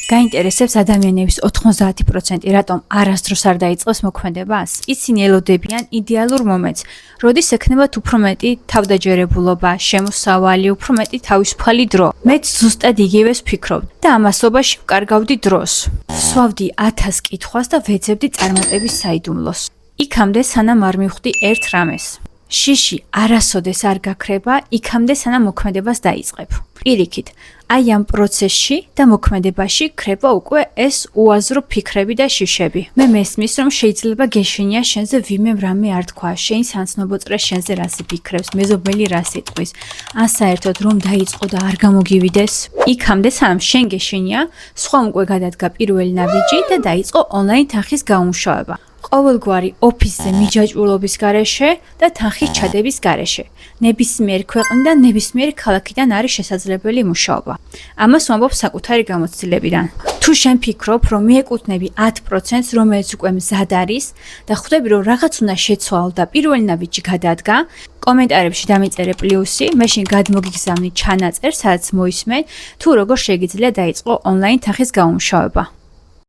გაინტერესებს ადამიანების 90% რატომ არასდროს არ დაიწყოს მოქმედებას? ისინი ელოდებიან ideალურ მომენტს, როდის ექნებათ უფრო მეტი თავდაჯერებულობა, შემოსავალი, უფრო მეტი თავისუფალი დრო. მეც ზუსტად იგივეს ვფიქრობ და ამასობაში ვკარგავდი დროს. სვავდი 1000 კითხვას და ვეძებდი წარმატების საიდუმლოს. იქამდე სანამ არ მივხვდი ერთ რამეს. შიში არასოდეს არ გაქრება, იქამდე სანამ მოქმედებას დაიწყებ. პირიქით, აი ამ პროცესში და მოქმედებაში ქრება უკვე ეს უაზრო ფიქრები და შიშები. მე მესმის, რომ შეიძლება გეშინია შენზე ვიმემ რამე არ თქვა, შენ სანცნობო წრე შენზე რას ფიქრებს, მეზობელი რას იტყვის, ან საერთოდ რომ დაიწყო და არ გამოგივიდეს. იქამდე სანამ შენ გეშინია, სხვა უკვე გადადგა პირველი ნაბიჯი და დაიწყო ონლაინ თანხის გამომუშავება. ყოველგვარი ოფისზე მიჯაჭვულობის გარეშე და თანხის ჩადების გარეშე. ნებისმიერ ქვეყნიდან, ნებისმიერ ქალაქიდან არის შესაძლებელი მუშაობა. ამას ვამბობ საკუთარი გამოცდილებიდან. თუ შენ ფიქრობ, რომ მიეკუთვნები 10%-ს, რომელიც უკვე მზად არის და ხვდები, რომ რაღაც უნდა შეცვალო და პირველი ნაბიჯი გადადგა, კომენტარებში დამიწერე პლუსი, მე შენ გადმოგიგზავნი ჩანაწერს, სადაც მოისმენ, თუ როგორ შეგიძლია დაიწყო ონლაინ თანხის გამომუშავება.